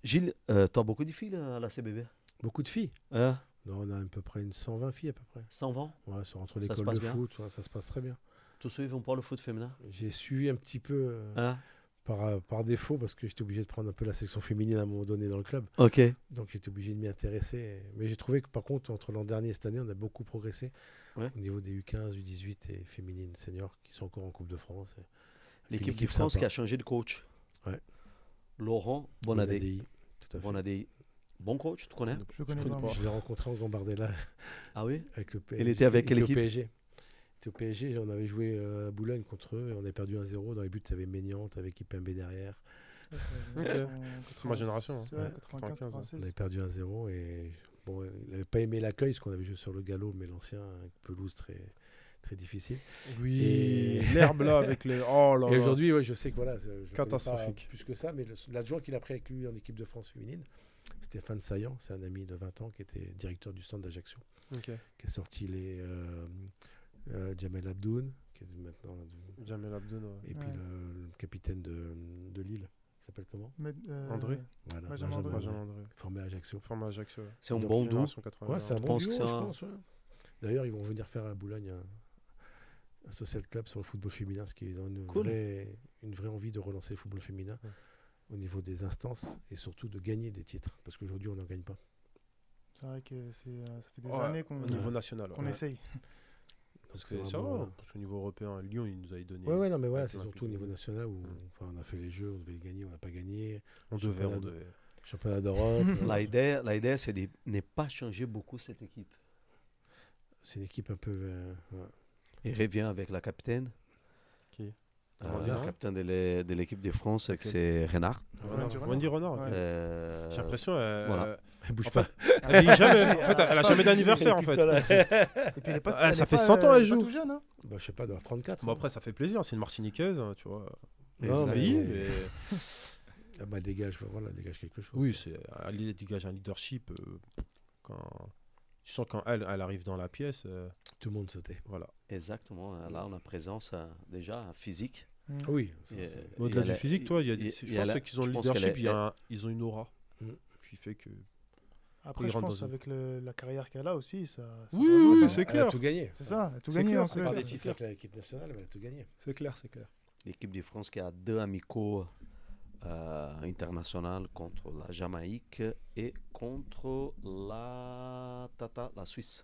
Gilles, tu as beaucoup de filles là, à la CBB? Beaucoup de filles. Hein? Non, on a à peu près une 120 filles à peu près. 120? Ouais, entre Ça se l'école passe de bien? foot, ouais, ça se passe très bien. Tous ceux qui vont pas le foot féminin? J'ai suivi un petit peu Hein? par défaut parce que j'étais obligé de prendre un peu la section féminine à un moment donné dans le club. Ok. Donc j'étais obligé de m'y intéresser. Mais j'ai trouvé que par contre, entre l'an dernier et cette année, on a beaucoup progressé Ouais. au niveau des U15, U18 et féminines seniors qui sont encore en Coupe de France. Et puis L'équipe une de équipe France sympa. qui a changé de coach. Ouais. Laurent Bonadei. Tout à fait. Bonadei. Bon coach, tu connais? Je connais pas. Je l'ai rencontré en Gambardella Ah oui? avec le PSG. Il était avec quelle au équipe? PSG. Il était au PSG, on avait joué à Boulogne contre eux et on a perdu 1-0. Dans les buts, il y avait Ménian, avec Kipembe derrière. C'est ma génération, hein. Ouais, Ouais. 95, 96. On avait perdu 1-0 et bon, il n'avait pas aimé l'accueil parce qu'on avait joué sur le galop, mais l'ancien, avec pelouse très, très difficile. Oui, Et- l'herbe là avec les. Oh là Et là. aujourd'hui, ouais, je sais que voilà, je le connais Catastrophique. pas plus que ça, mais l'adjoint qu'il a pris avec lui en équipe de France féminine, Stéphane Saillant, c'est un ami de 20 ans qui était directeur du centre d'Ajaccio, Ok. qui a sorti les Jamel Abdoun, qui est maintenant, Jamel Abdoun. Ouais. et puis Ouais. le capitaine de Lille, il s'appelle comment? Mais, André. Voilà, Benjamin André. Benjamin André. formé à Ajaccio. Formé à Ajaccio. Ouais. C'est un Donc, bon duo. génération 80. Ouais, c'est un bon pense duo, que je c'est un- pense. Ouais. D'ailleurs, ils vont venir faire à Boulogne un social club sur le football féminin, parce qu'ils ont Cool. une vraie envie de relancer le football féminin Ouais. au niveau des instances et surtout de gagner des titres, parce qu'aujourd'hui, on n'en gagne pas. C'est vrai que ça fait des Ouais, années qu'on Au niveau national. qu'on ouais. essaye. Parce Donc, que c'est ça vraiment, va, parce qu'au niveau européen, Lyon, il nous avait donné. Ouais, non, mais voilà, avec c'est l'Olympique surtout au niveau de Lyon. national où Mm. enfin, on a fait les jeux, on devait les gagner, on n'a pas gagné. On devait. Championnat Championnat d'Europe. La idée, c'est de ne pas changer beaucoup cette équipe. C'est une équipe un peu. Ouais. Il revient avec la capitaine. Qui La capitaine de l'équipe de France, Laquelle? c'est Renard. Wendy Renard. ok. Ouais. J'ai l'impression. Voilà. Elle bouge En pas. fait, elle vieillit jamais. En fait, elle a jamais d'anniversaire en fait. Et puis elle est pas, Ah, elle ça est fait pas, 100 ans, elle pas joue. tout jeune, hein. Bah, je sais pas, dans 34. Bon après, ça fait plaisir. C'est une Martiniquaise, hein, tu vois. Non, Exact. mais- Pays, mais- Ah bah, dégage, voilà, dégage quelque chose. Oui, elle dégage un leadership. Quand tu sens quand elle arrive dans la pièce, Tout le monde sautait. voilà. Exactement. Là, on a présence déjà physique. Oui. ça, Et- c'est- Mais au-delà elle du est- physique, toi, il y a des, il- je il- pense elle- qu'ils ont je le pense leadership, qu'elle ils ont une aura Mm. qui fait que. Après, Il je rentre pense dans une- avec la carrière qu'elle a aussi, ça Oui, rajoute, oui, hein. c'est Elle a clair. tout gagné. C'est ça, elle a tout C'est gagné. clair, en c'est tous les Pas cas. des titres avec l'équipe nationale, mais elle a tout gagné. C'est clair, c'est clair. L'équipe de France qui a 2 amicaux internationaux contre la Jamaïque et contre la Suisse.